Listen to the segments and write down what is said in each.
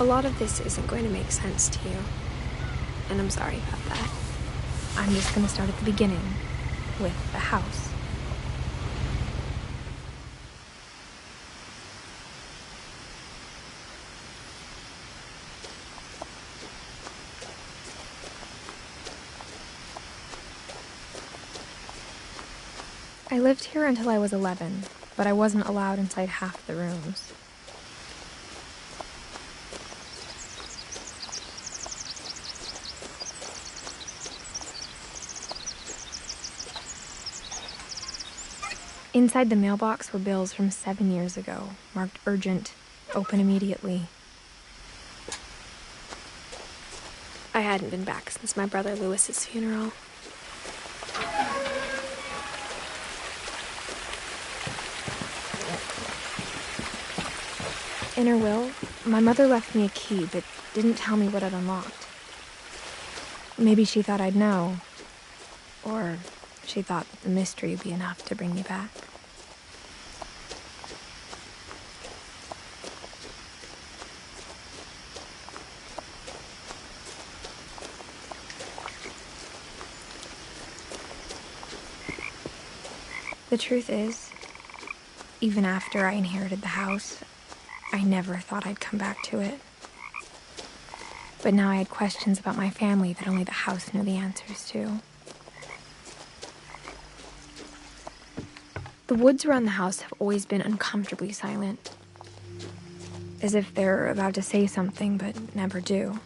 A lot of this isn't going to make sense to you, and I'm sorry about that. I'm just going to start at the beginning, with the house. I lived here until I was 11, but I wasn't allowed inside half the rooms. Inside the mailbox were bills from 7 years ago, marked urgent, open immediately. I hadn't been back since my brother Lewis's funeral. In her will, my mother left me a key, but didn't tell me what it unlocked. Maybe she thought I'd know, or she thought the mystery would be enough to bring me back. The truth is, even after I inherited the house, I never thought I'd come back to it. But now I had questions about my family that only the house knew the answers to. The woods around the house have always been uncomfortably silent, as if they're about to say something but never do.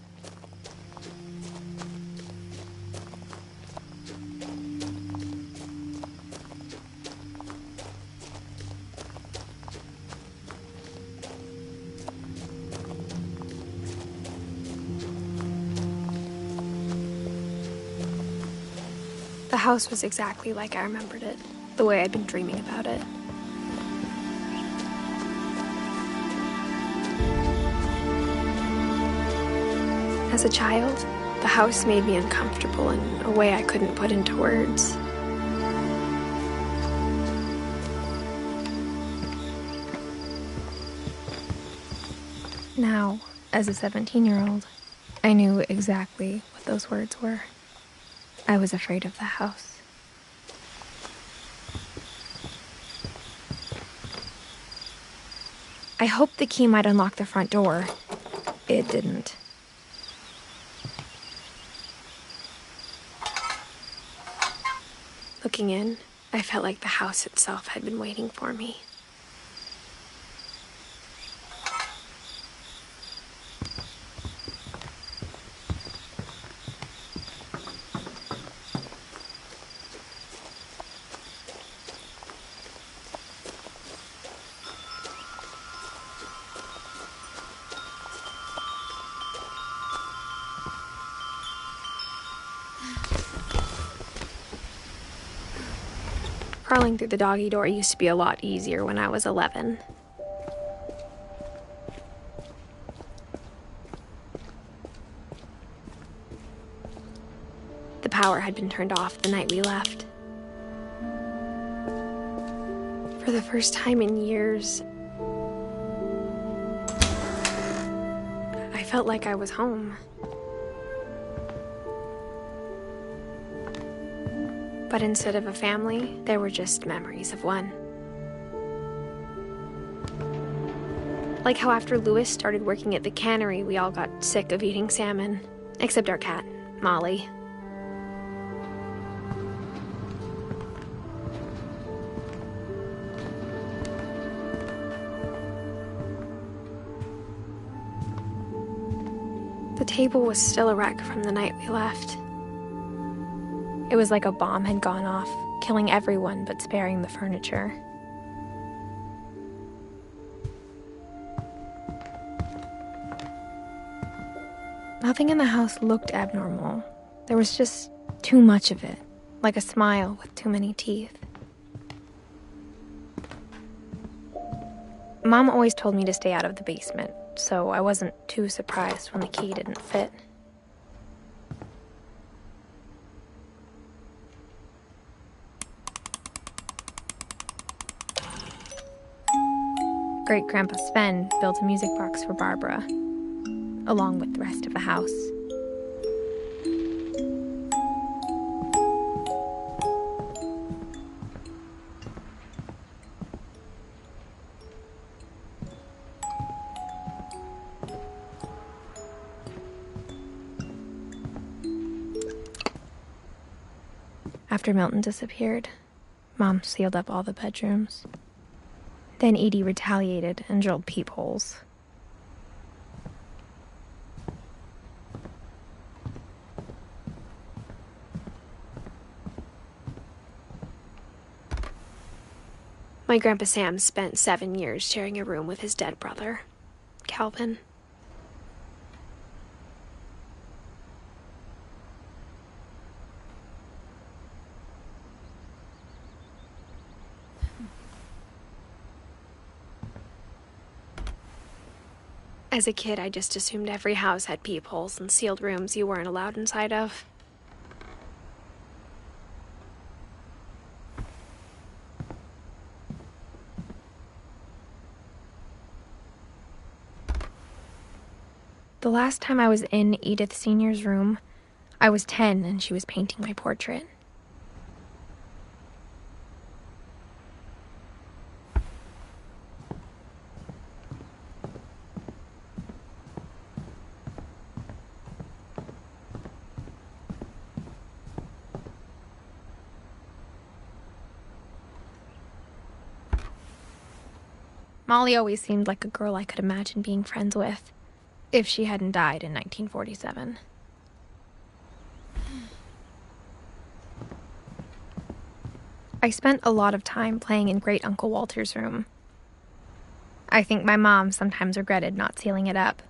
The house was exactly like I remembered it, the way I'd been dreaming about it. As a child, the house made me uncomfortable in a way I couldn't put into words. Now, as a 17-year-old, I knew exactly what those words were. I was afraid of the house. I hoped the key might unlock the front door. It didn't. Looking in, I felt like the house itself had been waiting for me. Crawling through the doggy door used to be a lot easier when I was 11. The power had been turned off the night we left. For the first time in years, I felt like I was home. But instead of a family, there were just memories of one. Like how after Lewis started working at the cannery, we all got sick of eating salmon, except our cat, Molly. The table was still a wreck from the night we left. It was like a bomb had gone off, killing everyone but sparing the furniture. Nothing in the house looked abnormal. There was just too much of it, like a smile with too many teeth. Mom always told me to stay out of the basement, so I wasn't too surprised when the key didn't fit. Great-Grandpa Sven built a music box for Barbara. along with the rest of the house. After Milton disappeared, Mom sealed up all the bedrooms. Then Edie retaliated and drilled peepholes. My Grandpa Sam spent 7 years sharing a room with his dead brother, Calvin. As a kid, I just assumed every house had peepholes and sealed rooms you weren't allowed inside of. The last time I was in Edith Sr.'s room, I was 10 and she was painting my portrait. Molly always seemed like a girl I could imagine being friends with, if she hadn't died in 1947. I spent a lot of time playing in Great Uncle Walter's room. I think my mom sometimes regretted not sealing it up.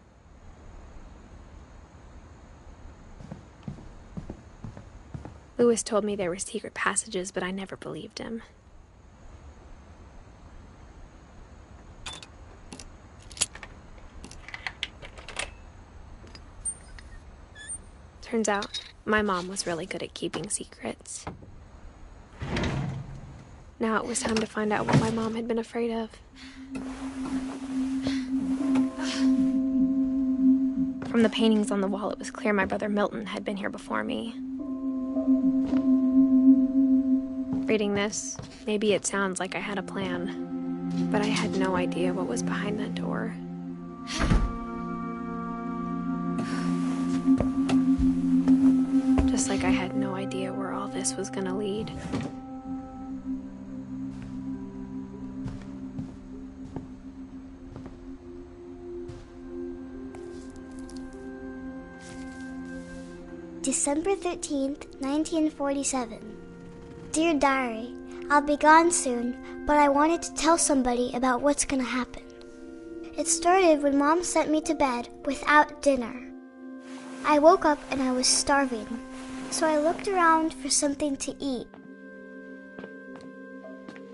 Lewis told me there were secret passages, but I never believed him. Turns out, my mom was really good at keeping secrets. Now it was time to find out what my mom had been afraid of. From the paintings on the wall, it was clear my brother Milton had been here before me. Reading this, maybe it sounds like I had a plan, but I had no idea what was behind that door. Just like I had no idea where all this was gonna lead. December 13th, 1947. Dear Diary, I'll be gone soon, but I wanted to tell somebody about what's gonna happen. It started when Mom sent me to bed without dinner. I woke up and I was starving, so I looked around for something to eat.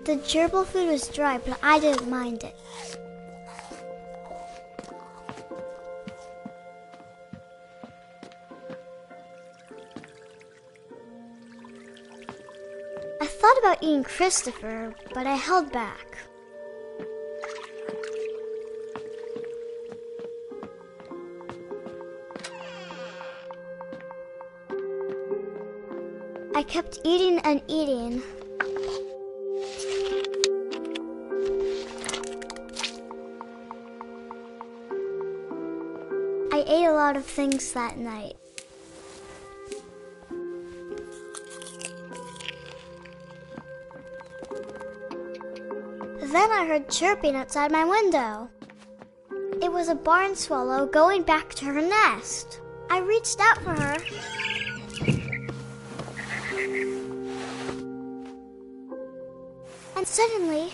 The gerbil food was dry, but I didn't mind it. I thought about eating Christopher, but I held back. I kept eating and eating. I ate a lot of things that night. Then I heard chirping outside my window. It was a barn swallow going back to her nest. I reached out for her. And suddenly,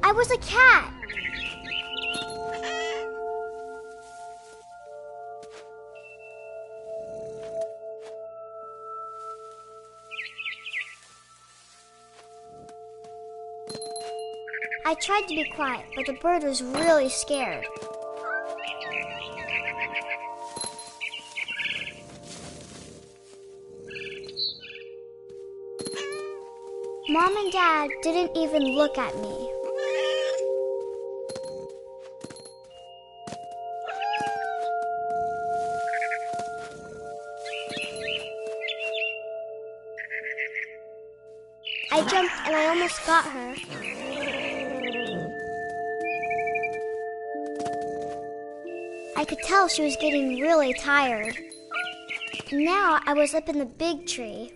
I was a cat. I tried to be quiet, but the bird was really scared. Mom and Dad didn't even look at me. I jumped and I almost got her. I could tell she was getting really tired. Now I was up in the big tree.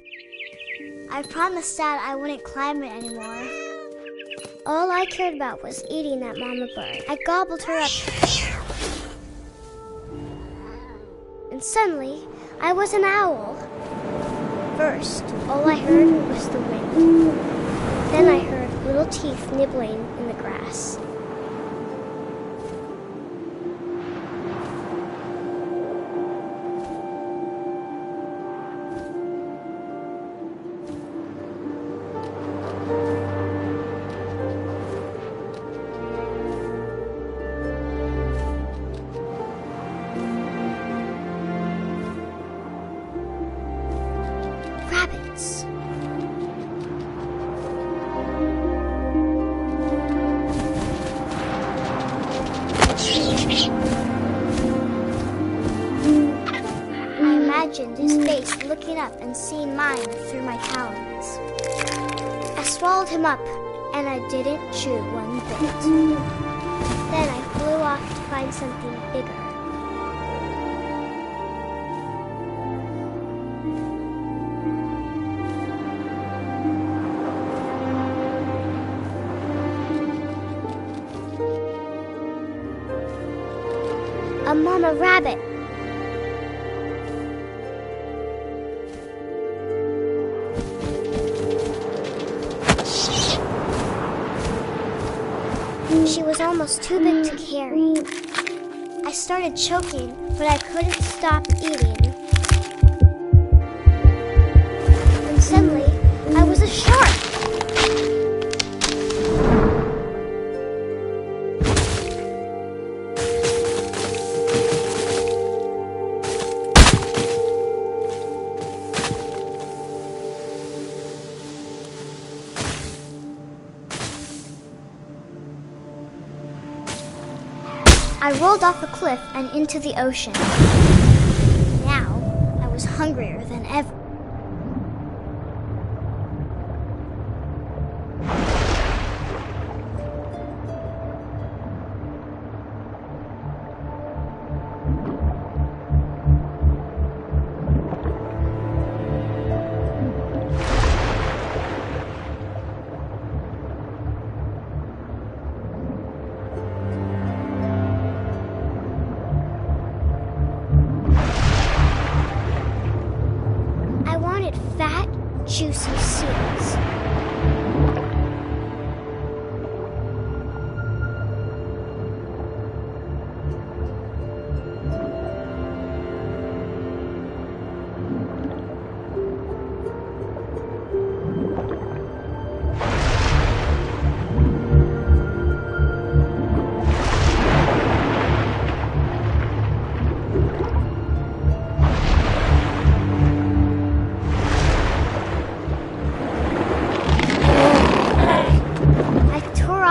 I promised Dad I wouldn't climb it anymore. All I cared about was eating that mama bird. I gobbled her up. And suddenly, I was an owl. First, all I heard was the wind. Then I heard little teeth nibbling in the grass. Rabbits. I imagined his face looking up and seeing mine through my talons. I swallowed him up, and I didn't chew one bit. Then I flew off to find something bigger. A mama rabbit. She was almost too big to carry. I started choking, but I couldn't stop eating. And suddenly, I was a shark. I rolled off a cliff and into the ocean. Now, I was hungrier than ever. Fat, juicy seeds.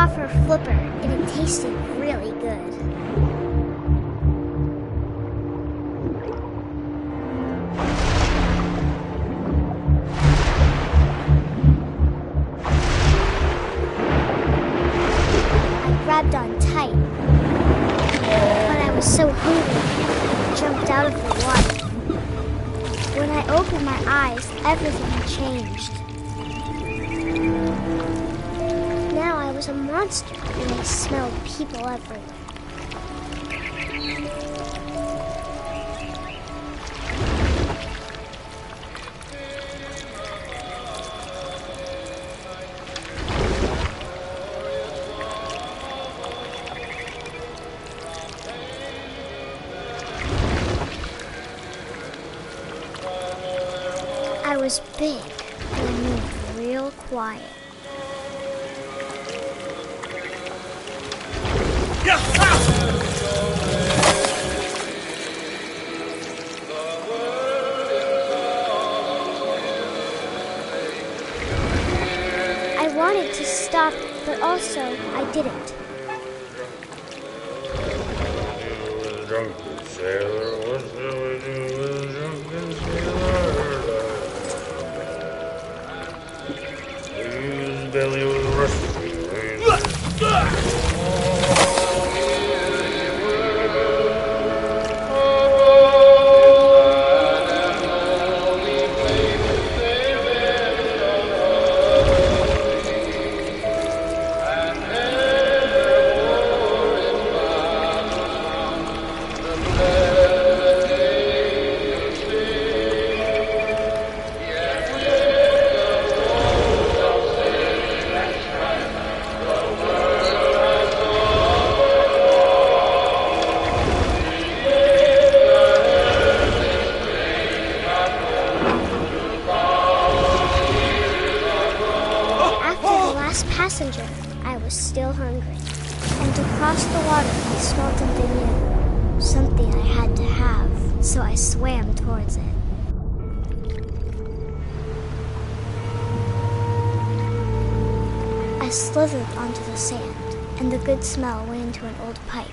Her flipper, and it tasted really good. I grabbed on tight, but I was so hungry, I jumped out of the water. When I opened my eyes, everything had changed. Now I was a monster, and I smelled people everywhere. I was big, and I moved real quiet. I wanted to stop, but also I didn't. Drunken sailor, what shall we do with a drunken sailor? was still hungry. And across the water, I smelled something new. Something I had to have, so I swam towards it. I slithered onto the sand, and the good smell went into an old pipe.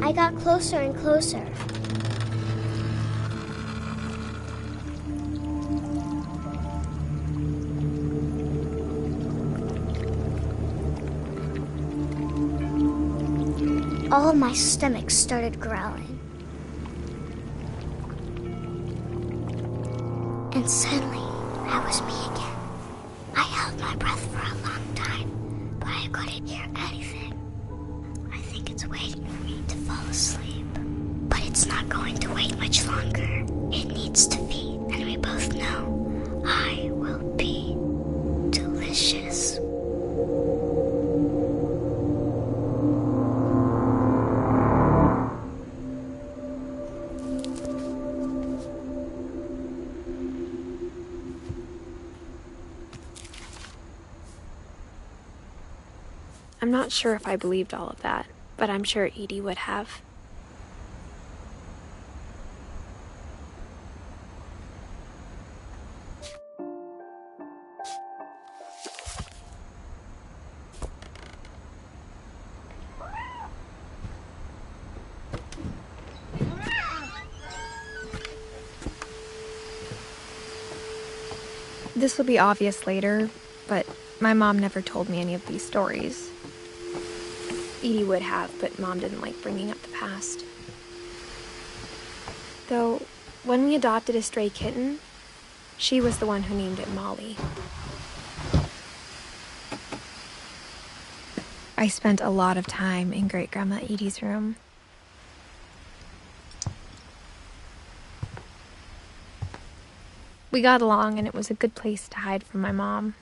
I got closer and closer. All of my stomach started growling. And suddenly, I was me again. I held my breath for a long time, but I couldn't hear anything. I think it's waiting for me to fall asleep. But it's not going to wait much longer. It needs to feed, and we both know I will be delicious. I'm not sure if I believed all of that, but I'm sure Edie would have. This will be obvious later, but my mom never told me any of these stories. Edie would have, but Mom didn't like bringing up the past. Though, when we adopted a stray kitten, she was the one who named it Molly. I spent a lot of time in Great-Grandma Edie's room. We got along, and it was a good place to hide from my mom.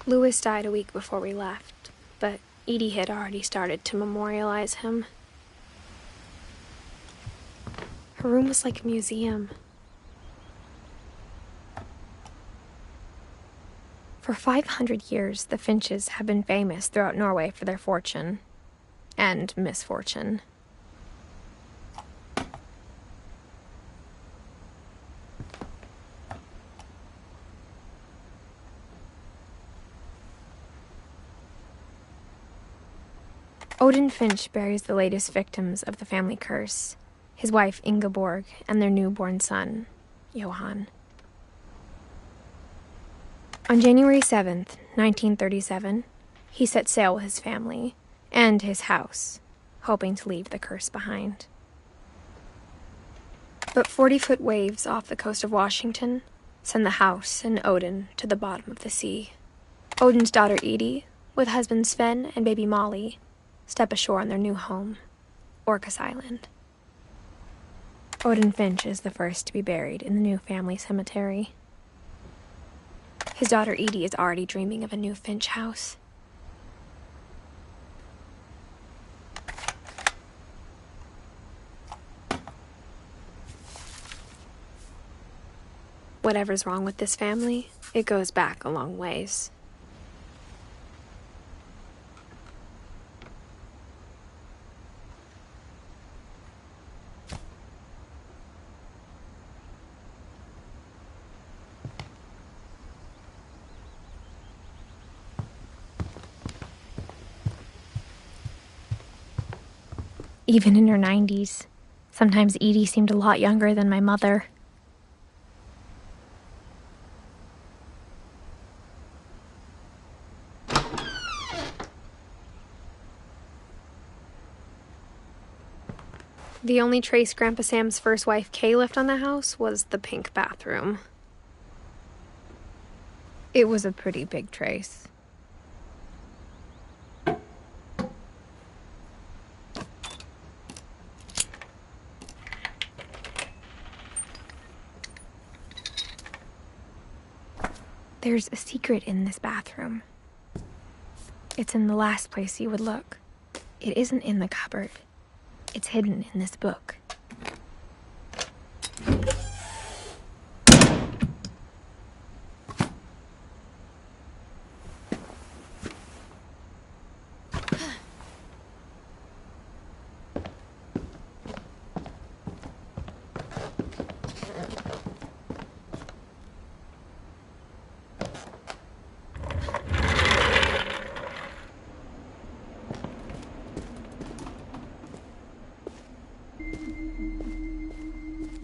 Louis died a week before we left, but Edie had already started to memorialize him. Her room was like a museum. For 500 years, the Finches have been famous throughout Norway for their fortune and misfortune. Odin Finch buries the latest victims of the family curse, his wife Ingeborg and their newborn son, Johan. On January 7th, 1937, he set sail with his family and his house, hoping to leave the curse behind. But 40-foot waves off the coast of Washington send the house and Odin to the bottom of the sea. Odin's daughter Edie, with husband Sven and baby Molly, step ashore on their new home, Orcas Island. Odin Finch is the first to be buried in the new family cemetery. His daughter Edie is already dreaming of a new Finch house. Whatever's wrong with this family, it goes back a long ways. Even in her 90s, sometimes Edie seemed a lot younger than my mother. The only trace Grandpa Sam's first wife Kay left on the house was the pink bathroom. It was a pretty big trace. There's a secret in this bathroom. It's in the last place you would look. It isn't in the cupboard. It's hidden in this book.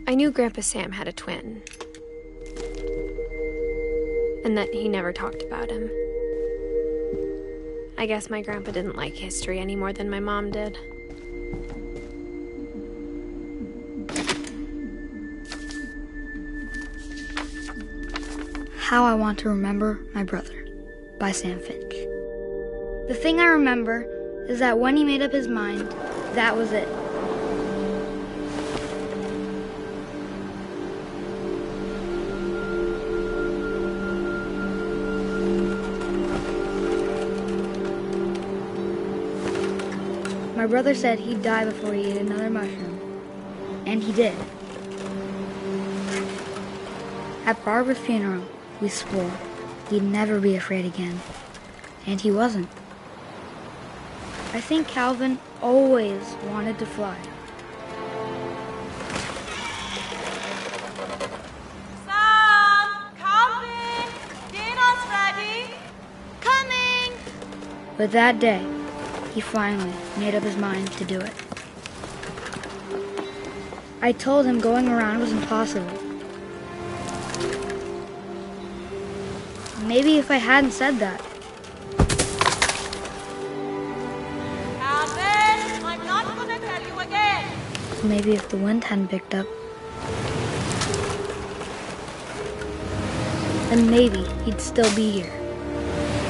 I knew Grandpa Sam had a twin, and that he never talked about him. I guess my grandpa didn't like history any more than my mom did. How I Want to Remember My Brother by Sam Finch. The thing I remember is that when he made up his mind, that was it. My brother said he'd die before he ate another mushroom, and he did. At Barbara's funeral, we swore we'd never be afraid again, and he wasn't. I think Calvin always wanted to fly. Sam! Calvin! Dinner's ready! Coming! But that day, he finally made up his mind to do it. I told him going around was impossible. Maybe if I hadn't said that. Calvin! I'm not gonna tell you again! Maybe if the wind hadn't picked up. Then maybe he'd still be here.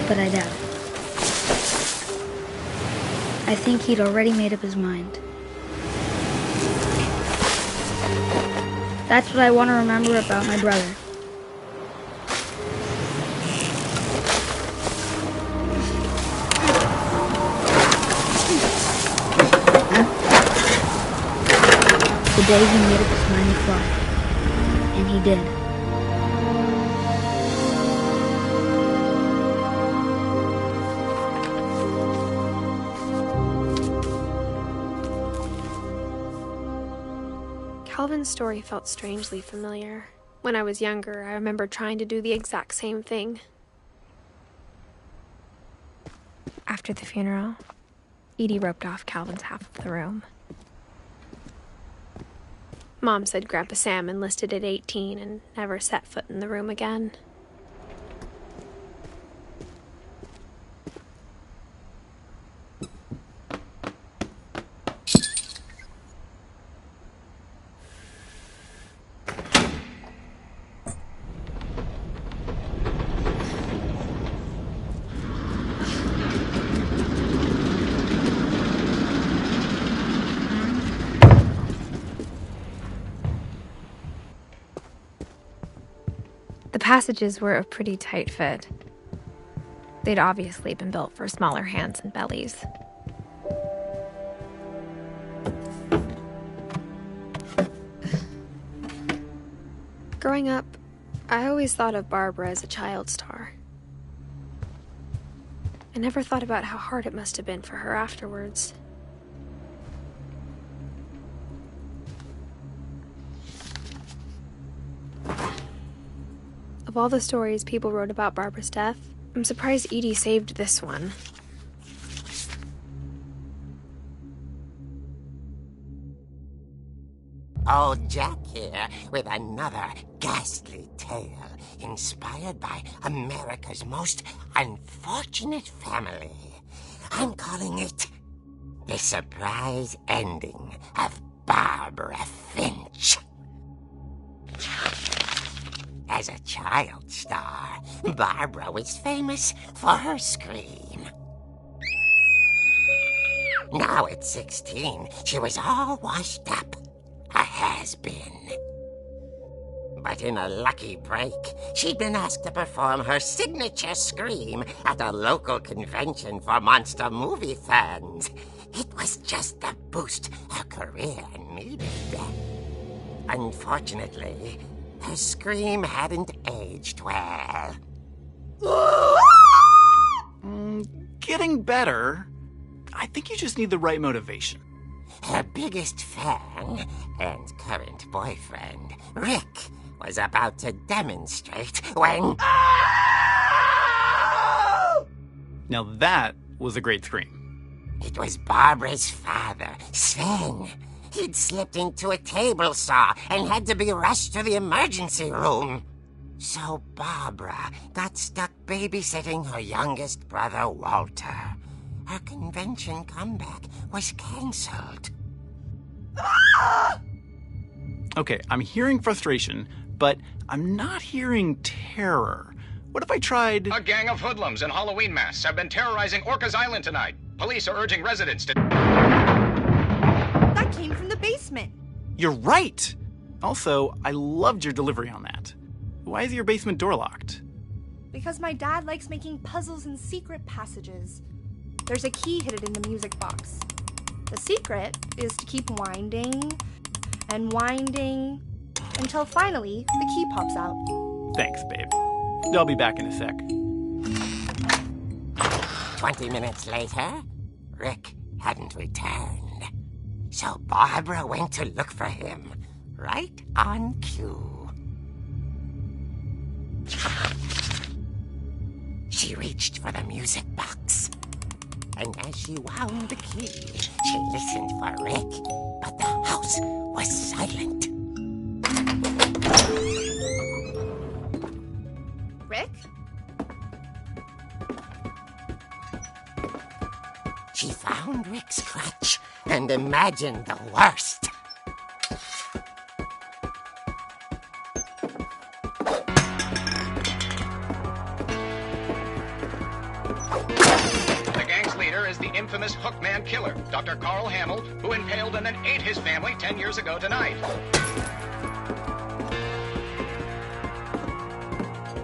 But I doubt it. I think he'd already made up his mind. That's what I want to remember about my brother. The day he made up his mind to fly. And he did. Calvin's story felt strangely familiar. When I was younger, I remember trying to do the exact same thing. After the funeral, Edie roped off Calvin's half of the room. Mom said Grandpa Sam enlisted at 18 and never set foot in the room again. The passages were a pretty tight fit. They'd obviously been built for smaller hands and bellies. Growing up, I always thought of Barbara as a child star. I never thought about how hard it must have been for her afterwards. Of all the stories people wrote about Barbara's death, I'm surprised Edie saved this one. Old Jack here with another ghastly tale inspired by America's most unfortunate family. I'm calling it The Surprise Ending of Barbara Finch. As a child star, Barbara was famous for her scream. Now at 16, she was all washed up, a has-been. But in a lucky break, she'd been asked to perform her signature scream at a local convention for monster movie fans. It was just the boost her career needed. Unfortunately, her scream hadn't aged well. Getting better. I think you just need the right motivation. Her biggest fan and current boyfriend, Rick, was about to demonstrate when... Now that was a great scream. It was Barbara's father, Sven. He'd slipped into a table saw and had to be rushed to the emergency room. So Barbara got stuck babysitting her youngest brother, Walter. Her convention comeback was cancelled. Okay, I'm hearing frustration, but I'm not hearing terror. What if I tried... A gang of hoodlums in Halloween masks have been terrorizing Orcas Island tonight. Police are urging residents to... That came from the basement. You're right! Also, I loved your delivery on that. Why is your basement door locked? Because my dad likes making puzzles and secret passages. There's a key hidden in the music box. The secret is to keep winding and winding until finally the key pops out. Thanks, babe. I'll be back in a sec. 20 minutes later, Rick hadn't returned. So Barbara went to look for him, right on cue. She reached for the music box. And as she wound the key, she listened for Rick, but the house was silent. Rick? She found Rick's crutch and imagined the worst. The gang's leader is the infamous Hookman killer, Dr. Carl Hamill, who impaled and then ate his family 10 years ago tonight.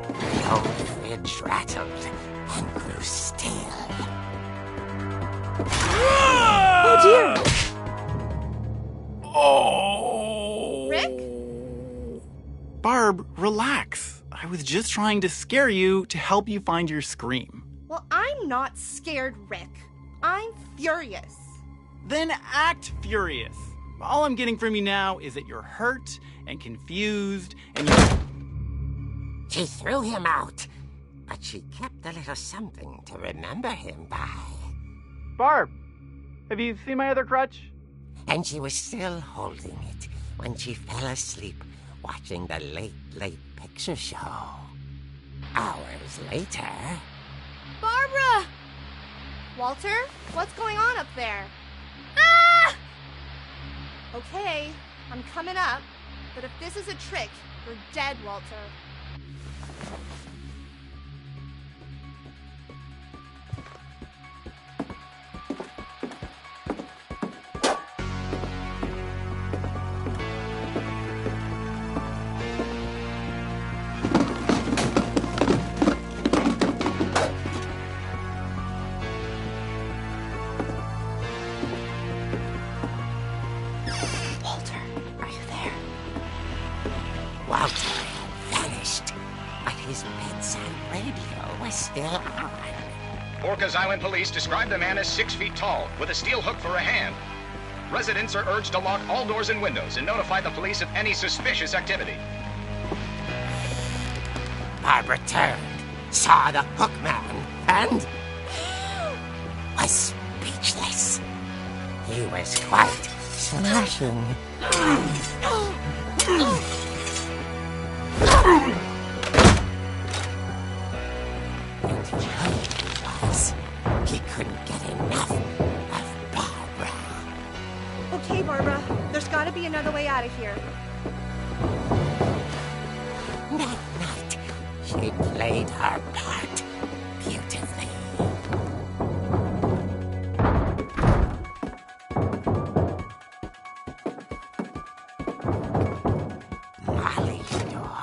The old fridge rattled and grew still. Oh dear! Oh! Rick? Barb, relax. I was just trying to scare you to help you find your scream. Well, I'm not scared, Rick. I'm furious. Then act furious. All I'm getting from you now is that you're hurt and confused and you... She threw him out, but she kept a little something to remember him by. Barb, have you seen my other crutch? And she was still holding it when she fell asleep watching the late picture show. Hours later... Barbara! Walter, what's going on up there? Ah! Okay, I'm coming up, but if this is a trick, you're dead, Walter. Walter had vanished, but his bedside radio was still on. Orcas Island police describe the man as 6 feet tall, with a steel hook for a hand. Residents are urged to lock all doors and windows and notify the police of any suspicious activity. Barbara turned, saw the hook man, and was speechless. He was quite smashing. And he was. He couldn't get enough of Barbara. Okay, Barbara, there's gotta be another way out of here. That night, she played her part beautifully. Molly's door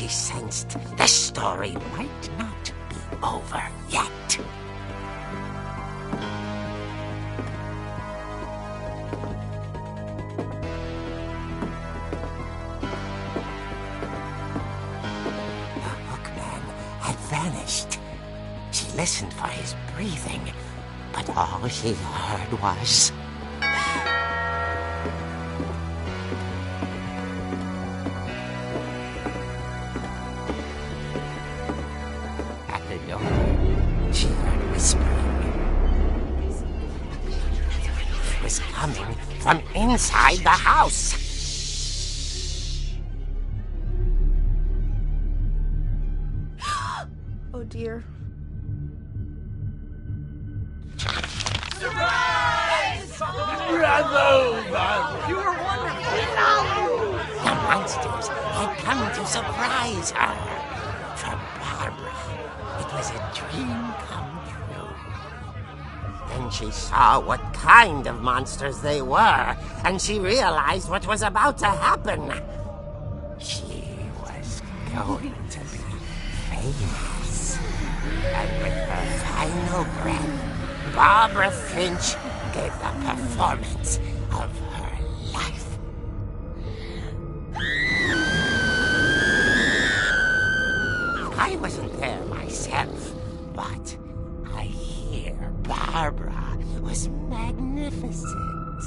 she sensed the story might not be over yet. The hookman had vanished. She listened for his breathing, but all she heard was... At the door, she heard whispering. It was coming from inside the house. Oh dear. The monsters had come to surprise her. For Barbara, it was a dream come true. Then she saw what kind of monsters they were, and she realized what was about to happen. She was going to be famous. And with her final breath, Barbara Finch gave the performance of her life. I wasn't there myself, but I hear Barbara was magnificent.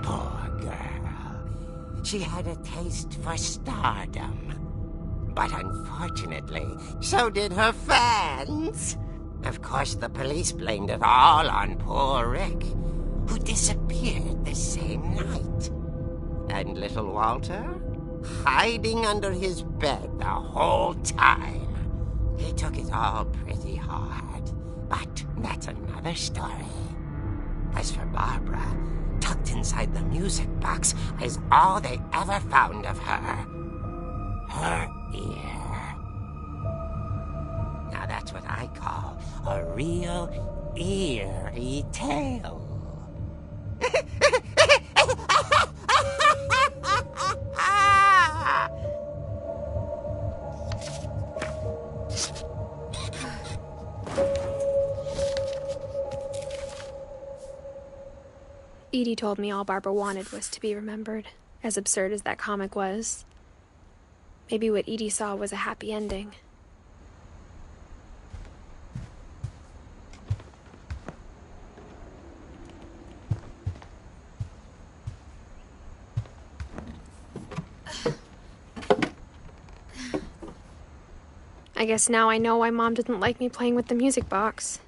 Poor girl. She had a taste for stardom. But unfortunately, so did her fans. Of course, the police blamed it all on poor Rick, who disappeared the same night. And little Walter? Hiding under his bed the whole time. He took it all pretty hard, but that's another story. As for Barbara, tucked inside the music box is all they ever found of her. Her ear. Now that's what I call a real eerie tale. Edie told me all Barbara wanted was to be remembered, as absurd as that comic was. Maybe what Edie saw was a happy ending. I guess now I know why Mom didn't like me playing with the music box.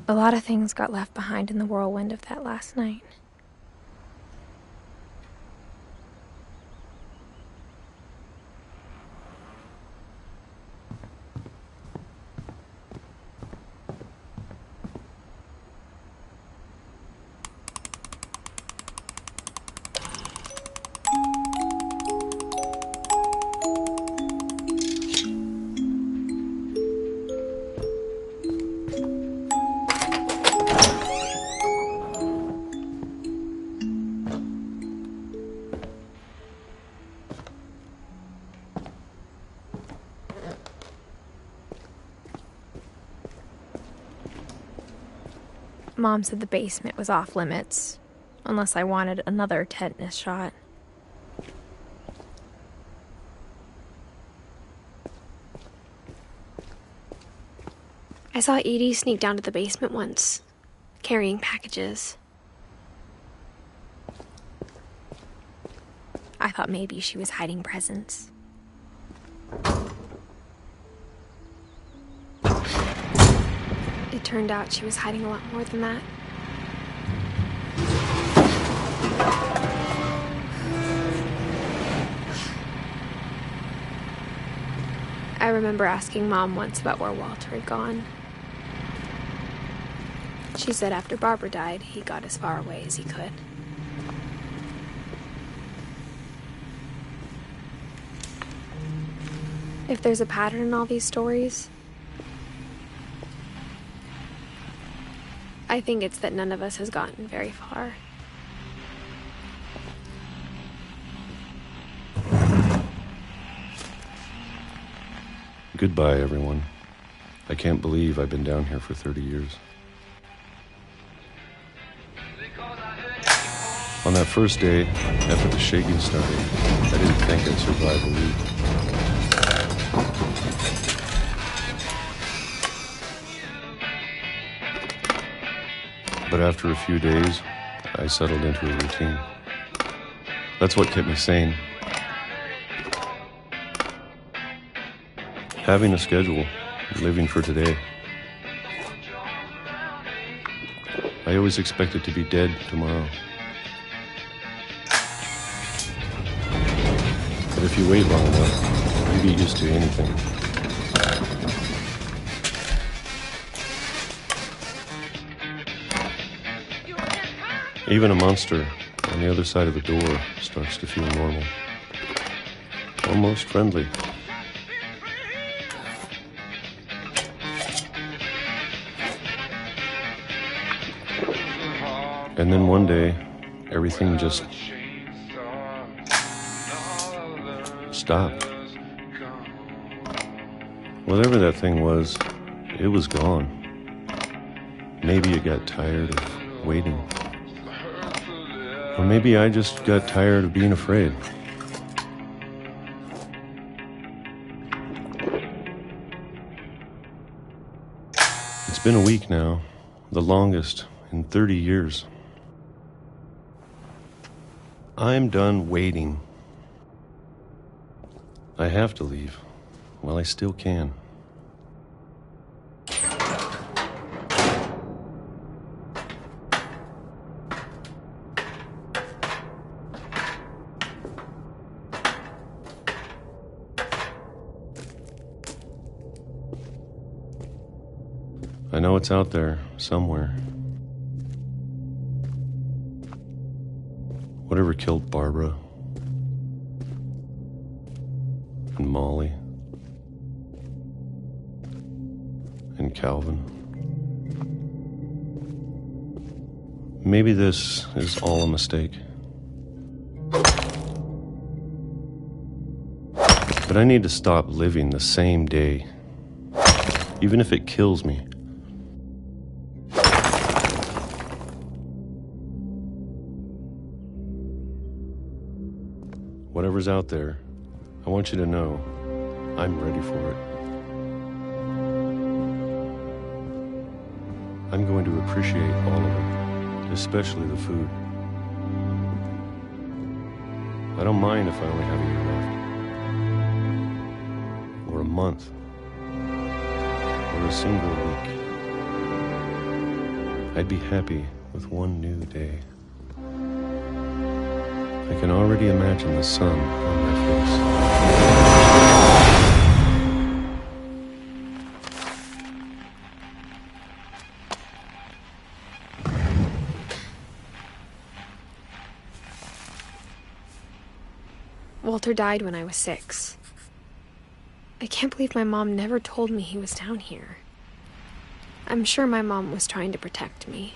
A lot of things got left behind in the whirlwind of that last night. Mom said the basement was off limits, unless I wanted another tetanus shot. I saw Edie sneak down to the basement once, carrying packages. I thought maybe she was hiding presents. It turned out she was hiding a lot more than that. I remember asking Mom once about where Walter had gone. She said after Barbara died, he got as far away as he could. If there's a pattern in all these stories, I think it's that none of us has gotten very far. Goodbye, everyone. I can't believe I've been down here for 30 years. On that first day, after the shaking started, I didn't think I'd survive a week. But after a few days, I settled into a routine. That's what kept me sane. Having a schedule, living for today. I always expected to be dead tomorrow. But if you wait long enough, you get used to anything. Even a monster on the other side of the door starts to feel normal. Almost friendly. And then one day, everything just stopped. Whatever that thing was, it was gone. Maybe it got tired of waiting. Or maybe I just got tired of being afraid. It's been a week now, the longest in 30 years. I'm done waiting. I have to leave while I still can. I know it's out there somewhere. Whatever killed Barbara and Molly and Calvin. Maybe this is all a mistake. But I need to stop living the same day, even if it kills me. Whatever's out there, I want you to know I'm ready for it. I'm going to appreciate all of it, especially the food. I don't mind if I only have a year left, or a month, or a single week. I'd be happy with one new day. I can already imagine the sun on my face. Walter died when I was 6. I can't believe my mom never told me he was down here. I'm sure my mom was trying to protect me.